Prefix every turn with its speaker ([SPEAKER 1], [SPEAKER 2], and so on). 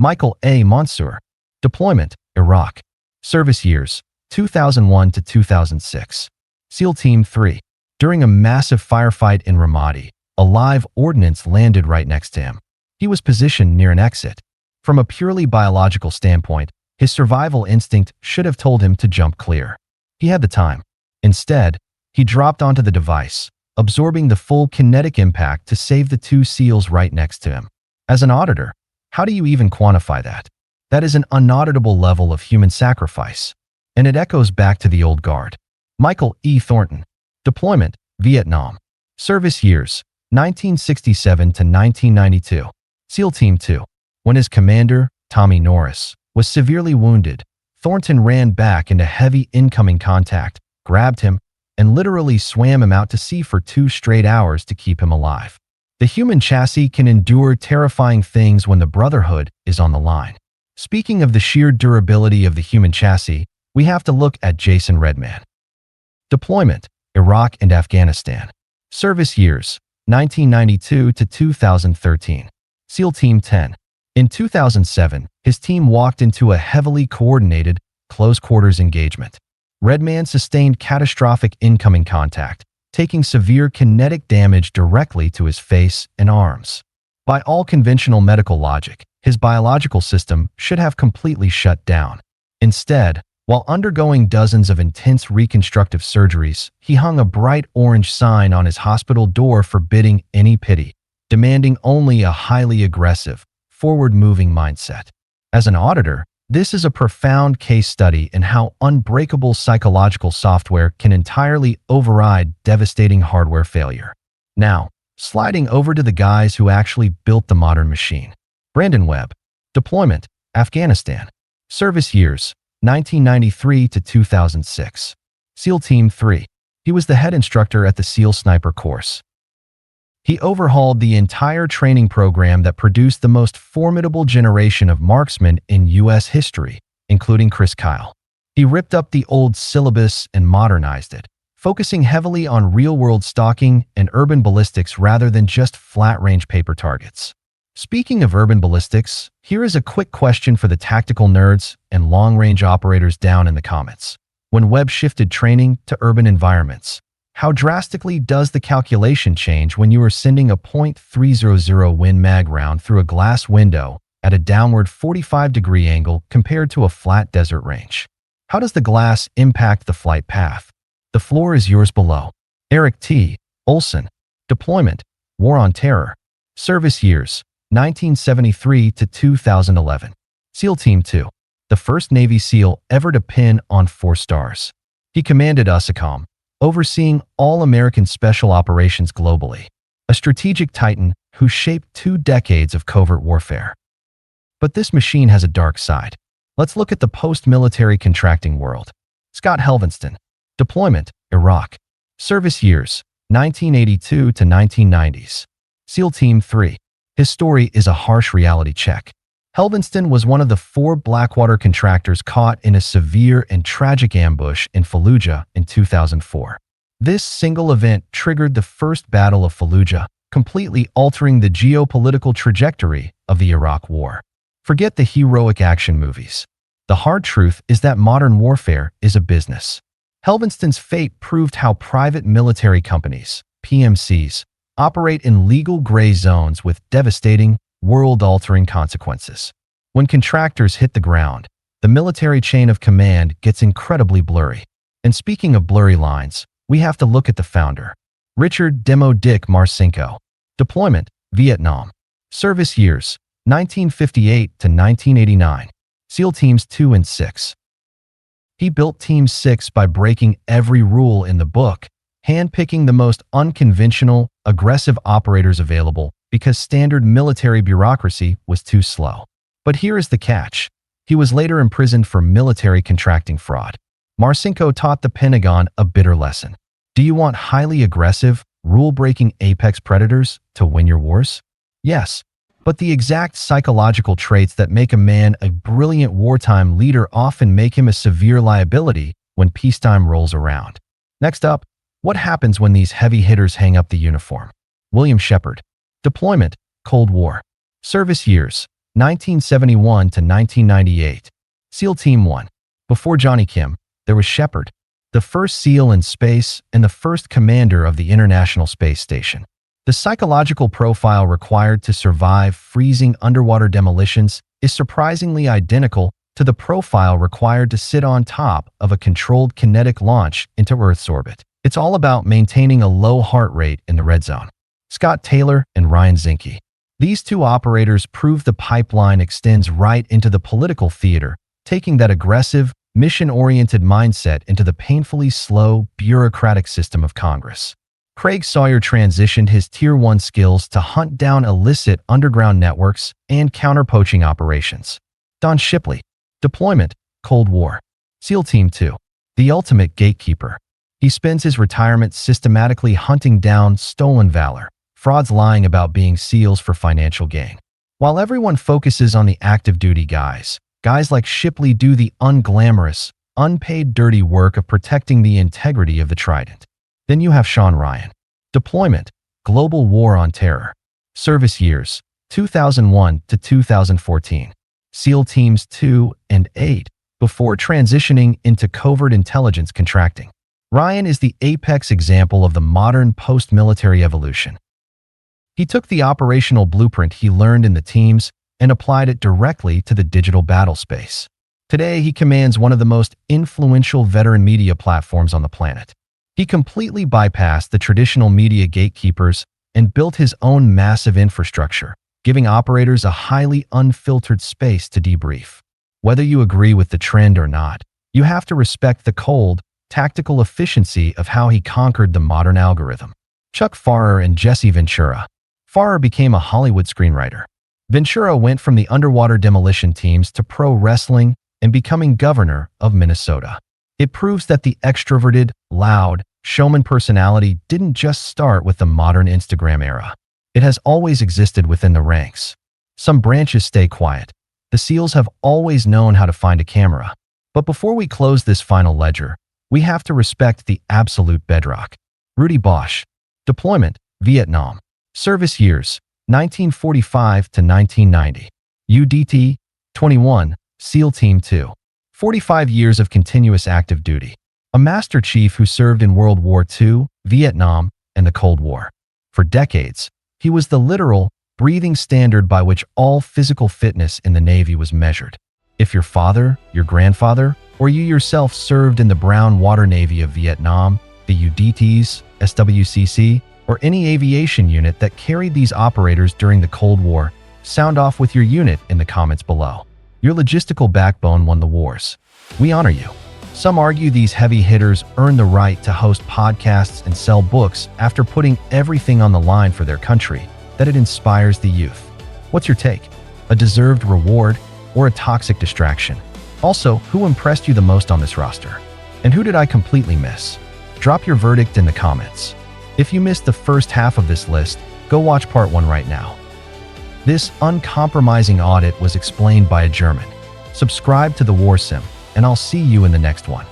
[SPEAKER 1] Michael A. Monsoor. Deployment, Iraq. Service years, 2001 to 2006. SEAL Team 3. During a massive firefight in Ramadi, a live ordnance landed right next to him. He was positioned near an exit. From a purely biological standpoint, his survival instinct should have told him to jump clear. He had the time. Instead, he dropped onto the device, absorbing the full kinetic impact to save the two SEALs right next to him. As an auditor, how do you even quantify that? That is an unauditable level of human sacrifice. And it echoes back to the old guard. Michael E. Thornton. Deployment, Vietnam. Service years, 1967 to 1992. SEAL Team 2. When his commander, Tommy Norris, was severely wounded, Thornton ran back into heavy incoming contact, grabbed him, and literally swam him out to sea for 2 straight hours to keep him alive. The human chassis can endure terrifying things when the brotherhood is on the line. Speaking of the sheer durability of the human chassis, we have to look at Jason Redman. Deployment, Iraq and Afghanistan. Service years, 1992 to 2013. SEAL Team 10. In 2007, his team walked into a heavily coordinated, close-quarters engagement. Redman sustained catastrophic incoming contact, taking severe kinetic damage directly to his face and arms. By all conventional medical logic, his biological system should have completely shut down. Instead, while undergoing dozens of intense reconstructive surgeries, he hung a bright orange sign on his hospital door forbidding any pity, demanding only a highly aggressive, forward-moving mindset. As an auditor, this is a profound case study in how unbreakable psychological software can entirely override devastating hardware failure. Now, sliding over to the guys who actually built the modern machine. Brandon Webb. Deployment, Afghanistan. Service years, 1993 to 2006. SEAL Team 3. He was the head instructor at the SEAL Sniper course. He overhauled the entire training program that produced the most formidable generation of marksmen in U.S. history, including Chris Kyle. He ripped up the old syllabus and modernized it, focusing heavily on real-world stalking and urban ballistics rather than just flat-range paper targets. Speaking of urban ballistics, here is a quick question for the tactical nerds and long-range operators down in the comments. When Webb shifted training to urban environments, how drastically does the calculation change when you are sending a .300 Win Mag round through a glass window at a downward 45-degree angle compared to a flat desert range? How does the glass impact the flight path? The floor is yours below. Eric T. Olson. Deployment, War on Terror. Service years, 1973 to 2011. SEAL Team 2. The first Navy SEAL ever to pin on 4 stars. He commanded USACOM, overseeing all American special operations globally, a strategic titan who shaped 2 decades of covert warfare. But this machine has a dark side. Let's look at the post-military contracting world. Scott Helvenston. Deployment, Iraq. Service years, 1982 to 1990s. SEAL Team 3. His story is a harsh reality check. Helvenston was one of the 4 Blackwater contractors caught in a severe and tragic ambush in Fallujah in 2004. This single event triggered the First Battle of Fallujah, completely altering the geopolitical trajectory of the Iraq War. Forget the heroic action movies. The hard truth is that modern warfare is a business. Helvenston's fate proved how private military companies, PMCs, operate in legal gray zones with devastating, world-altering consequences. When contractors hit the ground, the military chain of command gets incredibly blurry. And speaking of blurry lines, we have to look at the founder, Richard Dick Marcinko. Deployment, Vietnam. Service years, 1958 to 1989. SEAL Teams 2 and 6. He built Team 6 by breaking every rule in the book, handpicking the most unconventional, aggressive operators available because standard military bureaucracy was too slow. But here is the catch. He was later imprisoned for military contracting fraud. Marcinko taught the Pentagon a bitter lesson. Do you want highly aggressive, rule-breaking apex predators to win your wars? Yes, but the exact psychological traits that make a man a brilliant wartime leader often make him a severe liability when peacetime rolls around. Next up, what happens when these heavy hitters hang up the uniform? William Shepard. Deployment, Cold War. Service years, 1971 to 1998. SEAL Team 1. Before Johnny Kim, there was Shepard, the first SEAL in space and the first commander of the International Space Station. The psychological profile required to survive freezing underwater demolitions is surprisingly identical to the profile required to sit on top of a controlled kinetic launch into Earth's orbit. It's all about maintaining a low heart rate in the red zone. Scott Taylor and Ryan Zinke. These two operators prove the pipeline extends right into the political theater, taking that aggressive, mission-oriented mindset into the painfully slow, bureaucratic system of Congress. Craig Sawyer transitioned his Tier 1 skills to hunt down illicit underground networks and counter-poaching operations. Don Shipley. Deployment, Cold War. SEAL Team 2. The ultimate gatekeeper. He spends his retirement systematically hunting down stolen valor, frauds lying about being SEALs for financial gain. While everyone focuses on the active duty guys like Shipley do the unglamorous, unpaid dirty work of protecting the integrity of the Trident. Then you have Shawn Ryan. Deployment, Global War on Terror. Service years, 2001 to 2014. SEAL Teams 2 and 8, before transitioning into covert intelligence contracting. Ryan is the apex example of the modern post-military evolution. He took the operational blueprint he learned in the teams and applied it directly to the digital battle space. Today, he commands one of the most influential veteran media platforms on the planet. He completely bypassed the traditional media gatekeepers and built his own massive infrastructure, giving operators a highly unfiltered space to debrief. Whether you agree with the trend or not, you have to respect the cold, tactical efficiency of how he conquered the modern algorithm. Chuck Farrer and Jesse Ventura. Farrer became a Hollywood screenwriter. Ventura went from the underwater demolition teams to pro wrestling and becoming governor of Minnesota. It proves that the extroverted, loud, showman personality didn't just start with the modern Instagram era. It has always existed within the ranks. Some branches stay quiet. The SEALs have always known how to find a camera. But before we close this final ledger, we have to respect the absolute bedrock. Rudy Boesch. Deployment, Vietnam. Service years, 1945 to 1990. UDT, 21, SEAL Team 2. 45 years of continuous active duty. A Master Chief who served in World War II, Vietnam, and the Cold War. For decades, he was the literal, breathing standard by which all physical fitness in the Navy was measured. If your father, your grandfather, or you yourself served in the Brown Water Navy of Vietnam, the UDTs, SWCC, or any aviation unit that carried these operators during the Cold War, sound off with your unit in the comments below. Your logistical backbone won the wars. We honor you. Some argue these heavy hitters earn the right to host podcasts and sell books after putting everything on the line for their country, that it inspires the youth. What's your take? A deserved reward or a toxic distraction? Also, who impressed you the most on this roster? And who did I completely miss? Drop your verdict in the comments. If you missed the first half of this list, go watch part 1 right now. This uncompromising audit was explained by a German. Subscribe to the WarSim, and I'll see you in the next one.